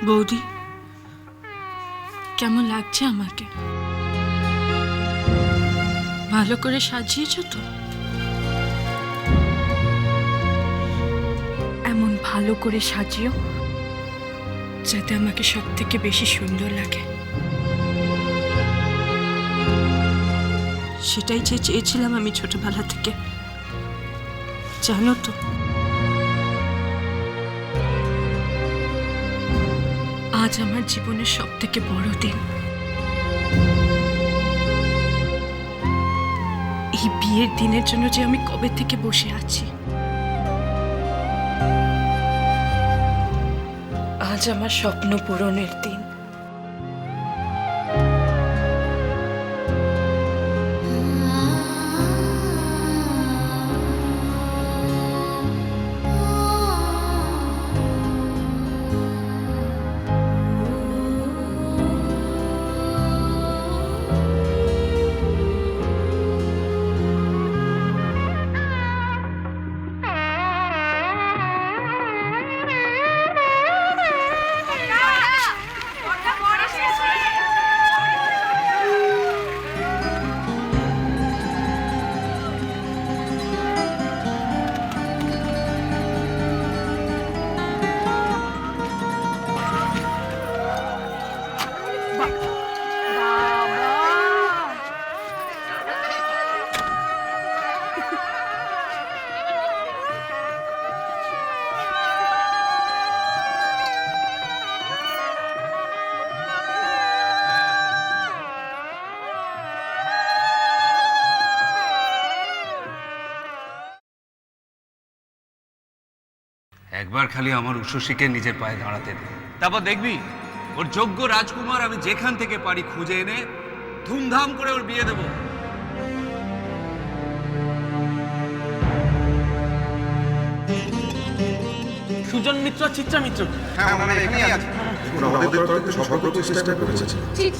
বৌদি, কেমন লাগছে আমাকে? ভালো করে সাজিয়েছ তো? এমন ভালো করে সাজিও যাতে আমাকে সব থেকে বেশি সুন্দর লাগে। সেটাই যে চেয়েছিলাম আমি ছোটবেলা থেকে, জানো তো। আজ আমার জীবনের সব থেকে বড় দিন। এই বিয়ের দিনের জন্য যে আমি কবে থেকে বসে আছি। আজ আমার স্বপ্ন পূরণের দিন। একবার খালি আমার উষসীকে নিজের পায়ে দাঁড়াতে দে, তারপর দেখবি ওর যোগ্য রাজকুমার আমি যেখান থেকে পারি খুঁজে এনে ধুমধাম করে ওর বিয়ে দেবো। সুজন মিত্র, চিত্রা মিত্র। হ্যাঁ, ওনারা এখানেই আছে। আমাদের তরফে সফল করতে চেষ্টা করেছে।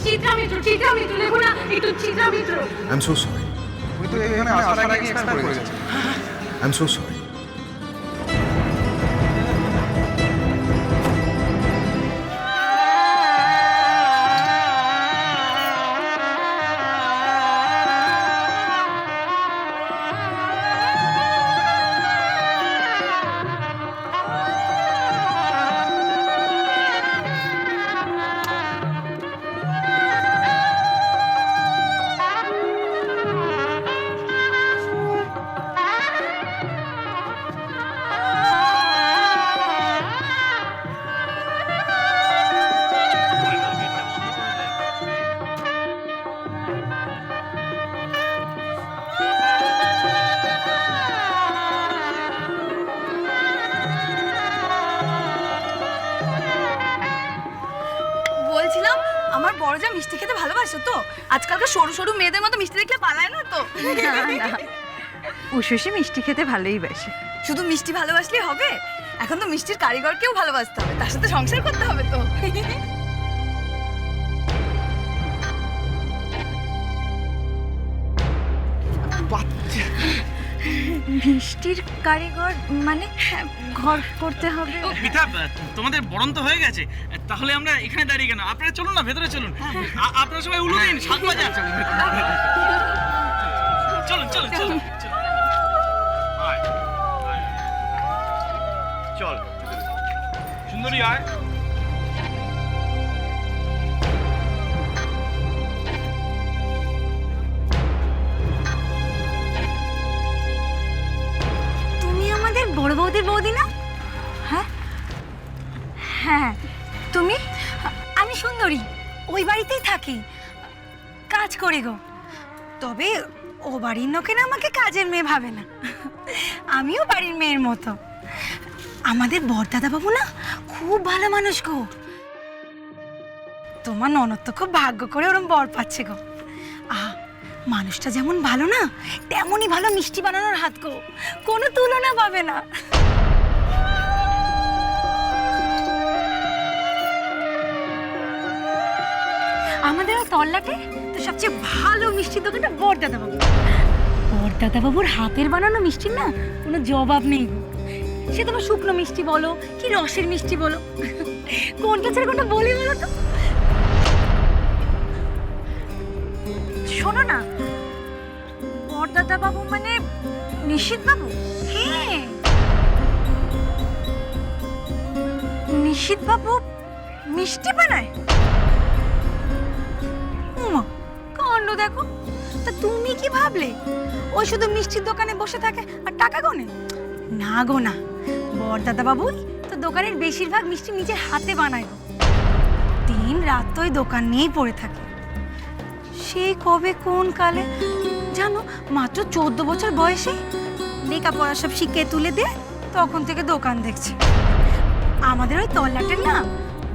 চিত্রা মিত্র লেখো না, একটু Chitra Mitra. I am so sorry. তুই তো এখানে আসার আগে এক্সপায়ার করে গেছে। I am so sorry. বলছিলাম আমার বড় যা মিষ্টি খেতে ভালোবাসো তো, আজকালকার সরু সরু মেয়েদের মতো মিষ্টি দেখলে পালায় না তো? উষসী মিষ্টি খেতে ভালোই বাসে। শুধু মিষ্টি ভালোবাসলেই হবে, এখন তো মিষ্টির কারিগরকেও ভালোবাসতে হবে, তার সাথে সংসার করতে হবে তো। মিষ্টির কারিগর মানে ঘর করতে হবে। মিতা, তোমাদের বরণ তো হয়ে গেছে, তাহলে আমরা এখানে দাঁড়িয়ে কেন? আপনারা চলুন না, ভেতরে চলুন। আপনারা সবাই উলু দিন, সাত বাজা। চলুন চলুন চলুন চল সুন্দরী আয়। তুমি আমাদের বড় বৌদির বৌদি না? হ্যাঁ হ্যাঁ। তুমি? আমি সুন্দরী, ওই বাড়িতেই থাকি, কাজ করি গো। তবে ও বাড়ির লোকেরা আমাকে কাজের মেয়ে ভাবে না, আমিও বাড়ির মেয়ের মতো। আমাদের বড়দাদা বাবু না খুব ভালো মানুষ গো। তোমার ননদ তো খুব ভাগ্য করে ওরম বর পাচ্ছে গো। মানুষটা যেমন ভালো না, তেমনই ভালো মিষ্টি বানানোর হাত গো, কোনো তুলনা পাবে না। আমাদের তল্লাটে তো সবচেয়ে ভালো মিষ্টির দোকানটা বড়দাদা বাবু। বড়দাদা বাবুর হাতের বানানো মিষ্টির না কোনো জবাব নেই গো। সে তোমার শুকনো মিষ্টি বলো কি রসের মিষ্টি বলো, কোনটা ছেড়ে কোনটা বলি বলো তো? শোনো না, বড়দাদা বাবু মানে নিশীথ বাবু? হ্যাঁ, নিশীথ বাবু মিষ্টি বানায়? উমা কাণ্ড দেখো। তা তুমি কি ভাবলে ওই শুধু মিষ্টির দোকানে বসে থাকে আর টাকা গোনে? না গো না, বড়দাদা বাবুই তো দোকানের বেশিরভাগ মিষ্টি নিজের হাতে বানায় গো। দিন রাত তো ওই দোকান নিয়েই পড়ে থাকে। সেই কবে কোন কালে জানো, মাত্র 14 বছর বয়সে লেখাপড়া সব শিখে তুলে দেয়, তখন থেকে দোকান দেখছে। আমাদের ওই তল্লাটের না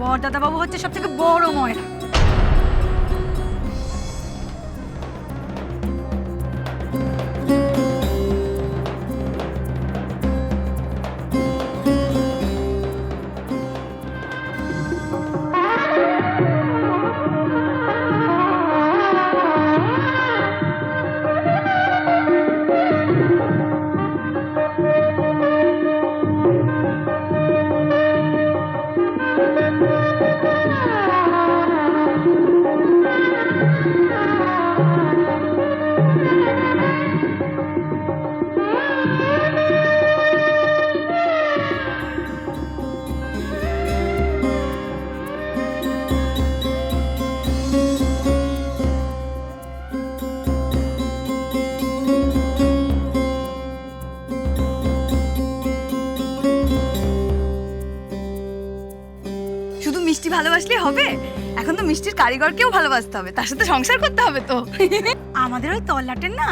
বড়দাদা বাবু হচ্ছে সব থেকে বড় ময়রা। শুধু মিষ্টি ভালোবাসলে হবে, এখন তো মিষ্টির কারিগরকেও ভালোবাসতে হবে, তার সাথে সংসার করতে হবে তো। আমাদের ওই তল্লাটের না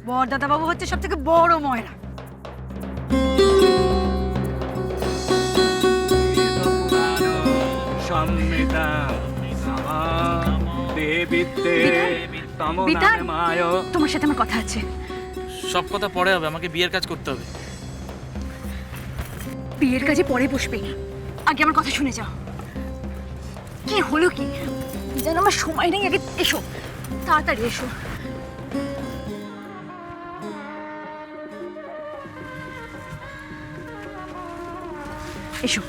বড়দাদা বাবু হচ্ছে সব থেকে বড় ময়রা। বিধান, তোমার সাথে আমার কথা আছে। সব কথা পরে হবে, আমাকে বিয়ের কাজ করতে হবে। বিয়ের কাজে পরে বসবে, আগে আমার কথা শুনে যাও। কি হলো কি যেন, আমার সময় নেই, আগে এসো, তাড়াতাড়ি এসো। এসো।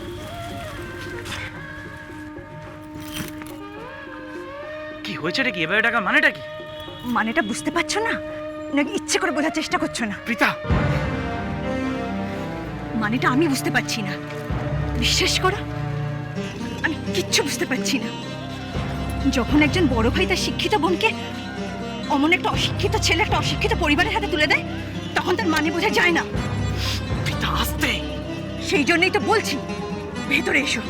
কি হয়েছে রে, কি এভাবে টাকা মানেটা কি? মানেটা বুঝতে পারছো না নাকি ইচ্ছে করে বোঝার চেষ্টা করছো না? প্রীতা, মানেটা আমি বুঝতে পারছি না, বিশ্বাস করো আমি কিচ্ছু বুঝতে পারছি না। যখন একজন বড় ভাই তার শিক্ষিত বোনকে অমন একটা অশিক্ষিত ছেলে একটা অশিক্ষিত পরিবারের হাতে তুলে দেয়, তখন তার মানে বোঝা যায় না। প্রীতা আস্তে। সেই জন্যই তো বলছি, ভেতরে এসো।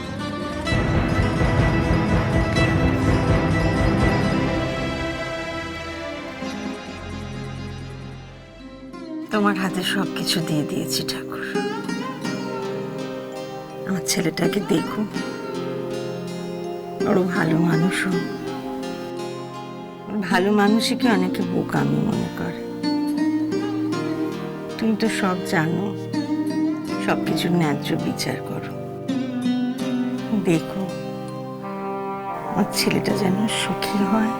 তোমার হাতে সব কিছু দিয়ে দিয়েছি ঠাকুর, আমার ছেলেটাকে দেখো, বড় ভালো মানুষও। ভালো মানুষকে অনেকে বোকামি মনে করে। তুমি তো সব জানো, সব কিছুর ন্যায্য বিচার করো। দেখো আমার ছেলেটা যেন সুখী হয়।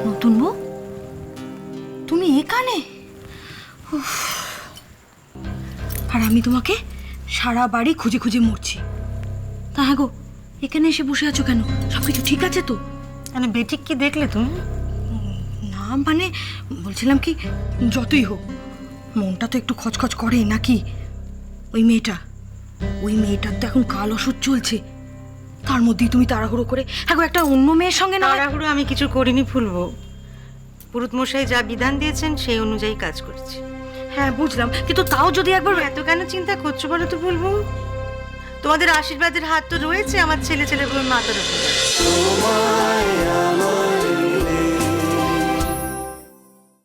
নতুন বউ, তুমি এখানে? উফ, আর আমি তোমাকে সারা বাড়ি খুঁজে খুঁজে মরছি। তা হ্যাঁ গো, এখানে এসে বসে আছো কেন? সবকিছু ঠিক আছে তো? মানে বেঠিক কি দেখলে তুমি? না মানে বলছিলাম কি, যতই হোক মনটা তো একটু খচখচ করে নাকি? ওই মেয়েটার তো এখন কাল ওষুধ চলছে, তার মধ্যেই তুমি তাড়াহুড়ো করে এখন একটা অন্য মেয়ের সঙ্গে না? তাড়াহুড়ো আমি কিছু করিনি ফুলবো, পুরুত মশাই যা বিধান দিয়েছেন সেই অনুযায়ী কাজ করছি। হ্যাঁ বুঝলাম, কিন্তু তাও যদি একবার এত কেন চিন্তা করছো বলো তো ফুলবো? তোমাদের আশীর্বাদের হাত তো রয়েছে আমার ছেলেগুলোর মাথার উপর।